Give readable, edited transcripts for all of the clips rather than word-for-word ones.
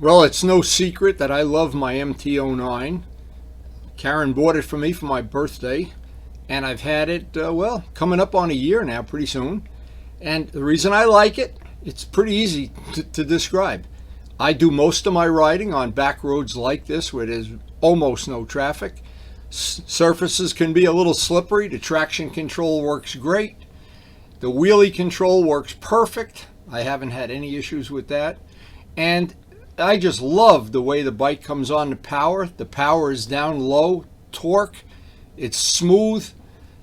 Well, it's no secret that I love my MT-09. Karen bought it for me for my birthday, and I've had it, well, coming up on a year now pretty soon. And the reason I like it, it's pretty easy to describe. I do most of my riding on back roads like this where there's almost no traffic. Surfaces can be a little slippery. The traction control works great. The wheelie control works perfect. I haven't had any issues with that. And I just love the way the bike comes on to power. The power is down low, torque, it's smooth,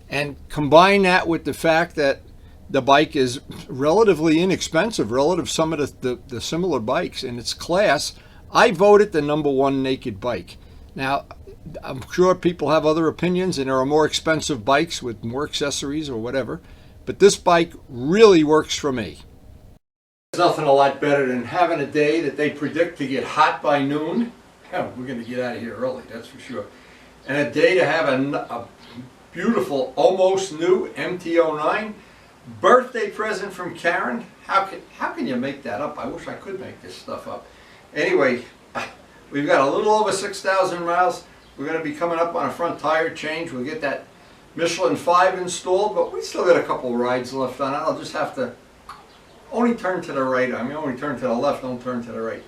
and combine that with the fact that the bike is relatively inexpensive relative to some of the similar bikes in its class. I vote it the #1 naked bike. Now, I'm sure people have other opinions and there are more expensive bikes with more accessories or whatever, but this bike really works for me. There's nothing a lot better than having a day that they predict to get hot by noon. Yeah, we're going to get out of here early, that's for sure. And a day to have a beautiful, almost new MT-09. Birthday present from Karen. How can you make that up? I wish I could make this stuff up. Anyway, we've got a little over 6,000 miles. We're going to be coming up on a front tire change. We'll get that Michelin 5 installed, but we still got a couple rides left on it. I'll just have to only turn to the right. I mean, only turn to the left, don't turn to the right.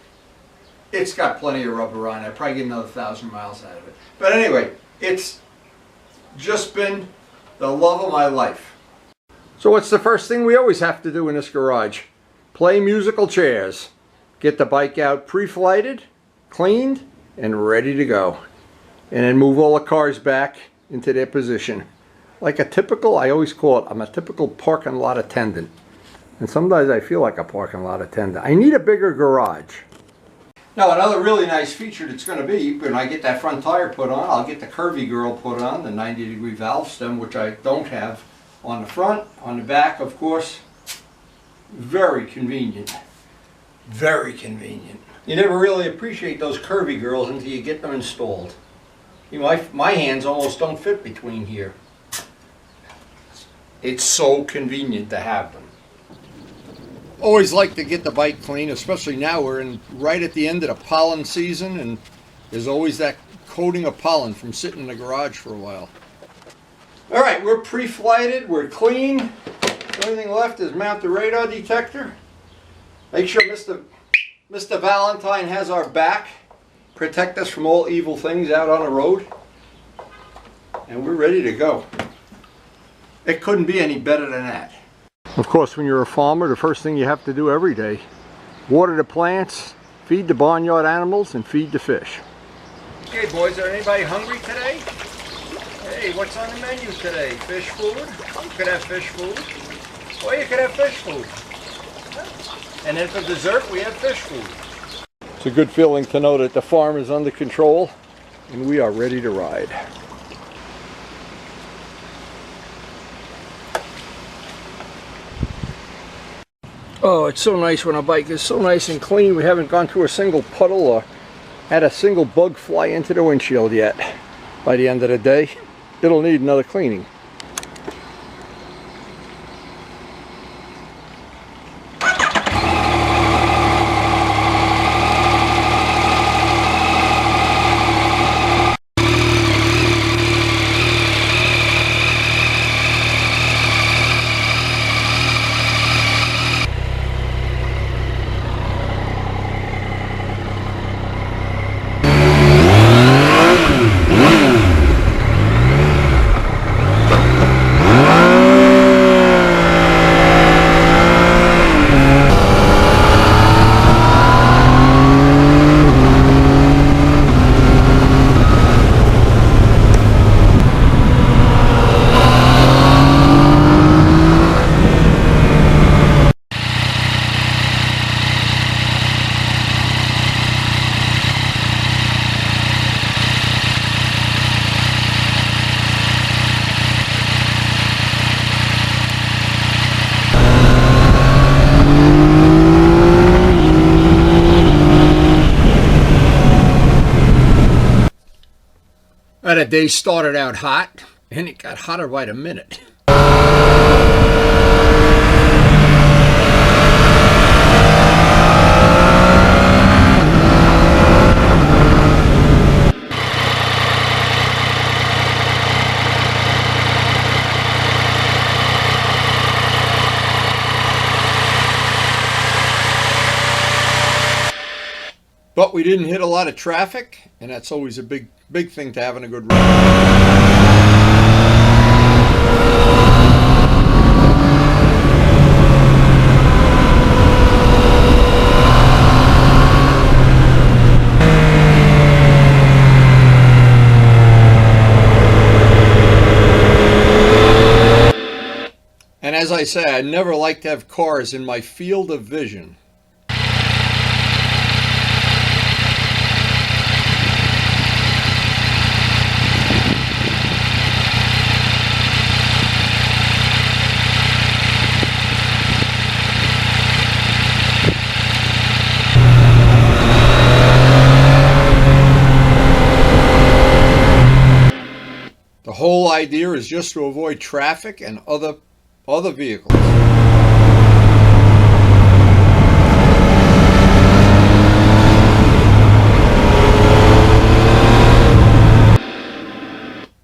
It's got plenty of rubber on it. I'll probably get another 1,000 miles out of it. But anyway, it's just been the love of my life. So what's the first thing we always have to do in this garage? Play musical chairs. Get the bike out pre-flighted, cleaned, and ready to go. And then move all the cars back into their position. Like a typical, I always call it, I'm a typical parking lot attendant. And sometimes I feel like a parking lot attendant. I need a bigger garage. Now another really nice feature that's going to be, when I get that front tire put on, I'll get the Curvy Girl put on, the 90-degree valve stem, which I don't have on the front. On the back, of course, very convenient. Very convenient. You never really appreciate those Curvy Girls until you get them installed. You know, my hands almost don't fit between here. It's so convenient to have them. Always like to get the bike clean, especially now we're right at the end of the pollen season, and there's always that coating of pollen from sitting in the garage for a while. All right, we're pre-flighted, we're clean. The only thing left is mount the radar detector. Make sure Mr. Valentine has our back. Protect us from all evil things out on the road. And we're ready to go. It couldn't be any better than that. Of course, when you're a farmer, the first thing you have to do every day, water the plants, feed the barnyard animals, and feed the fish. Okay, boys, are anybody hungry today? Hey, what's on the menu today? Fish food? You could have fish food. Or you could have fish food. And then for dessert, we have fish food. It's a good feeling to know that the farm is under control, and we are ready to ride. Oh, it's so nice when a bike is so nice and clean. We haven't gone through a single puddle or had a single bug fly into the windshield yet. By the end of the day, it'll need another cleaning. That day started out hot, and it got hotter by the minute. But we didn't hit a lot of traffic, and that's always a big thing to having a good road. And as I say, I never like to have cars in my field of vision. The whole idea is just to avoid traffic and other vehicles.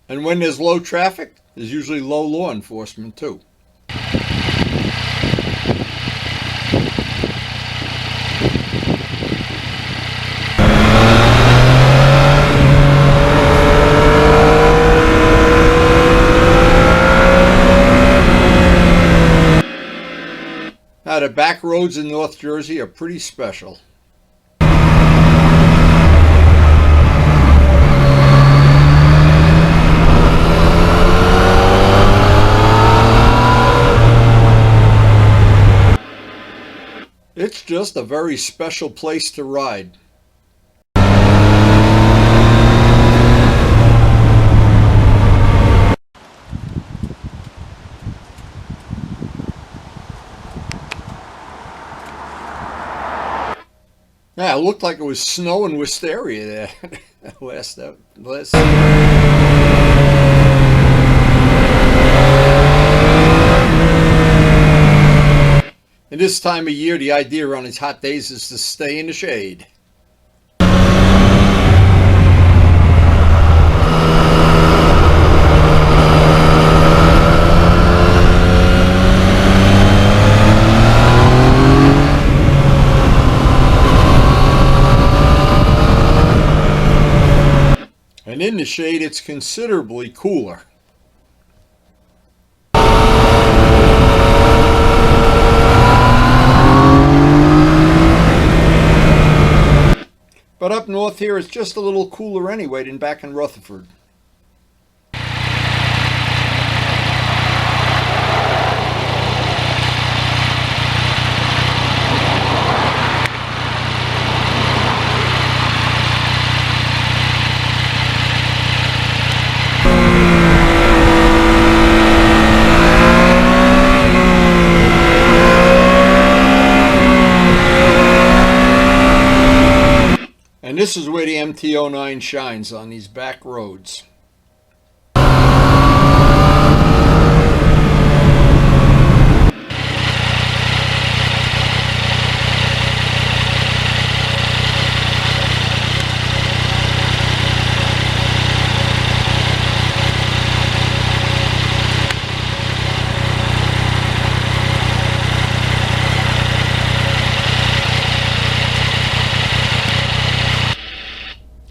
And when there's low traffic, there's usually low law enforcement too. Now, the back roads in North Jersey are pretty special. It's just a very special place to ride. Yeah, it looked like it was snow and wisteria there last. And this time of year, the idea on these hot days is to stay in the shade. And in the shade, it's considerably cooler. But up north here, it's just a little cooler anyway than back in Rutherford. And this is where the MT-09 shines, on these back roads.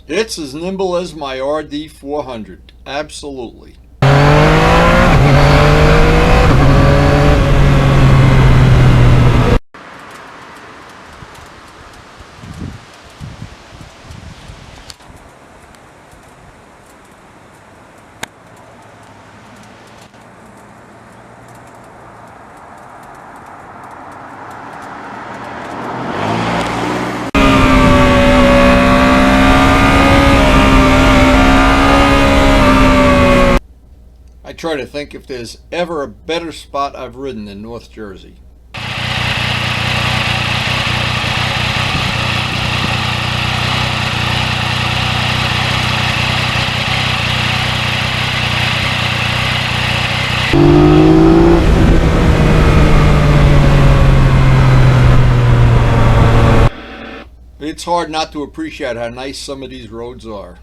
It's as nimble as my RD400, absolutely. I try to think if there's ever a better spot I've ridden in North Jersey. It's hard not to appreciate how nice some of these roads are.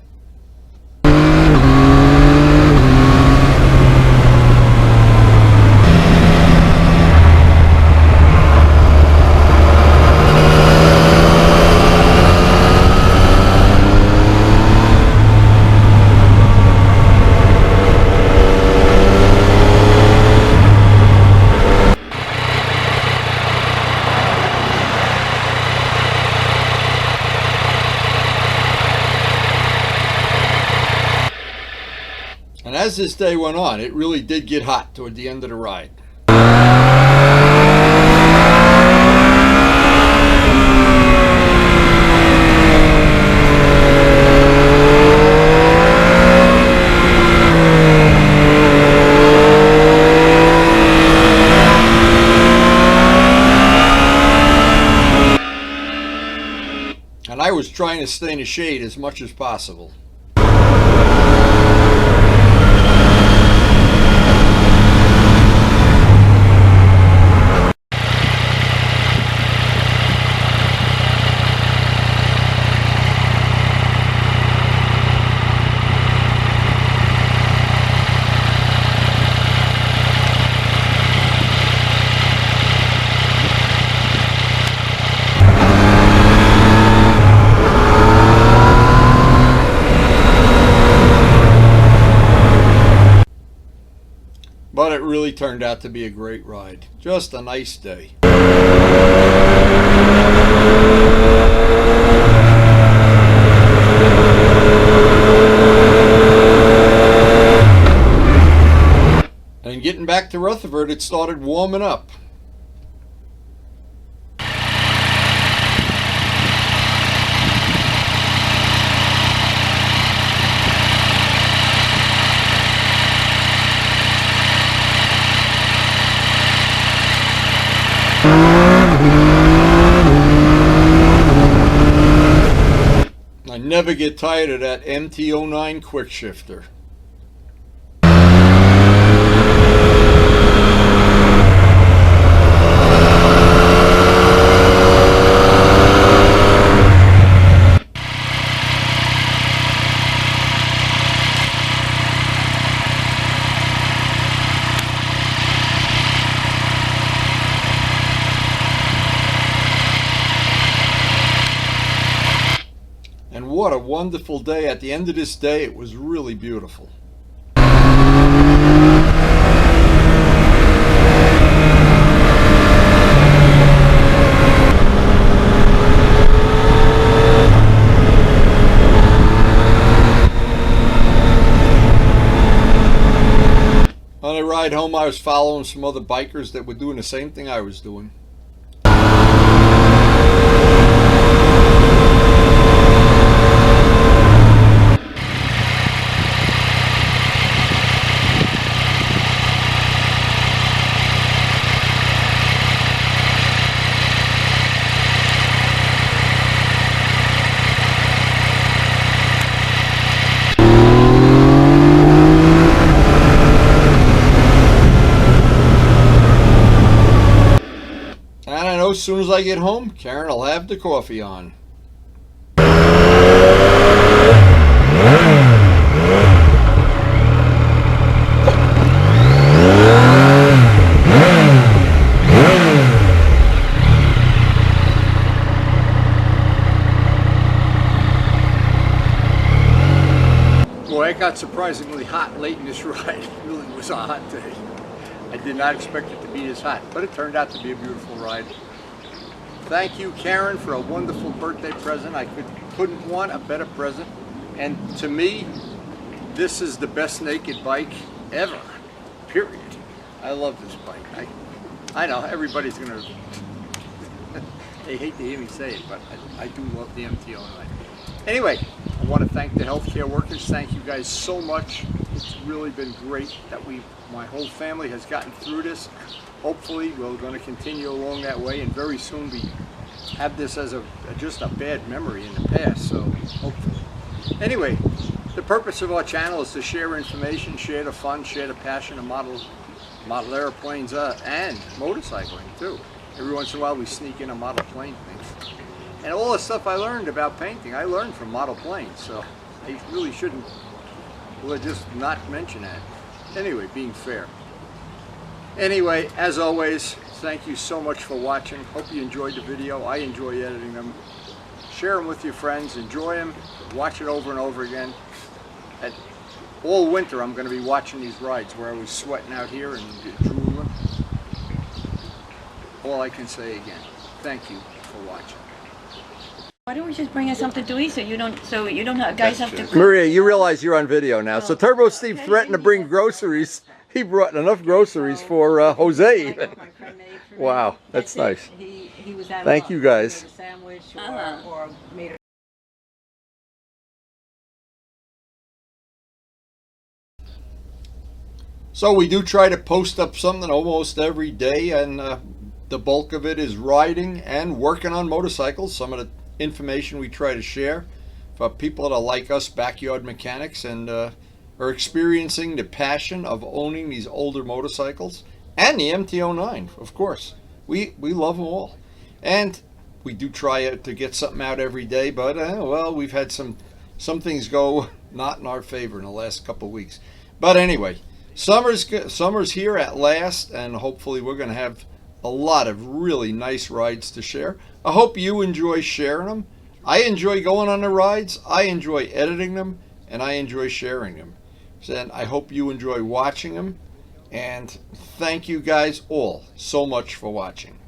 as this day went on, it really did get hot toward the end of the ride. And I was trying to stay in the shade as much as possible. But it really turned out to be a great ride. Just a nice day. And getting back to Rutherford, it started warming up. I never get tired of that MT-09 quick shifter. And what a wonderful day. At the end of this day, it was really beautiful. On the ride home, I was following some other bikers that were doing the same thing I was doing. And I know as soon as I get home, Karen will have the coffee on. Boy, it got surprisingly hot late in this ride. It really was a hot day. I did not expect it to be this hot, but it turned out to be a beautiful ride. Thank you, Karen, for a wonderful birthday present. I couldn't want a better present. And to me, this is the best naked bike ever, period. I love this bike. I know everybody's gonna, they hate to hear me say it, but I do love the MT-09. Anyway, I want to thank the healthcare workers. Thank you guys so much. It's really been great that my whole family has gotten through this. Hopefully we're going to continue along that way, and very soon we have this as just a bad memory in the past, so hopefully. Anyway, the purpose of our channel is to share information, share the fun, share the passion of model airplanes and motorcycling too. Every once in a while we sneak in a model plane thing. And all the stuff I learned about painting, I learned from model planes, so I really shouldn't just not mention that. Anyway, being fair. Anyway, as always, thank you so much for watching. Hope you enjoyed the video. I enjoy editing them. Share them with your friends, enjoy them, watch it over and over again. And all winter I'm going to be watching these rides where I was sweating out here and drooling. All I can say again, thank you for watching. Why don't we just bring us something to eat so you don't have guys have to. Maria, you realize you're on video now. So Turbo Steve threatened to bring groceries. He brought enough groceries for Jose even. Wow, that's nice. Thank you guys. So we do try to post up something almost every day, and the bulk of it is riding and working on motorcycles. Some of the information we try to share for people that are like us, backyard mechanics, and are experiencing the passion of owning these older motorcycles, and the MT-09, of course. We love them all. And we do try to get something out every day, but well, we've had some things go not in our favor in the last couple of weeks. But anyway, summer's here at last, and hopefully we're going to have a lot of really nice rides to share. I hope you enjoy sharing them. I enjoy going on the rides, I enjoy editing them, and I enjoy sharing them. And I hope you enjoy watching them. And thank you guys all so much for watching.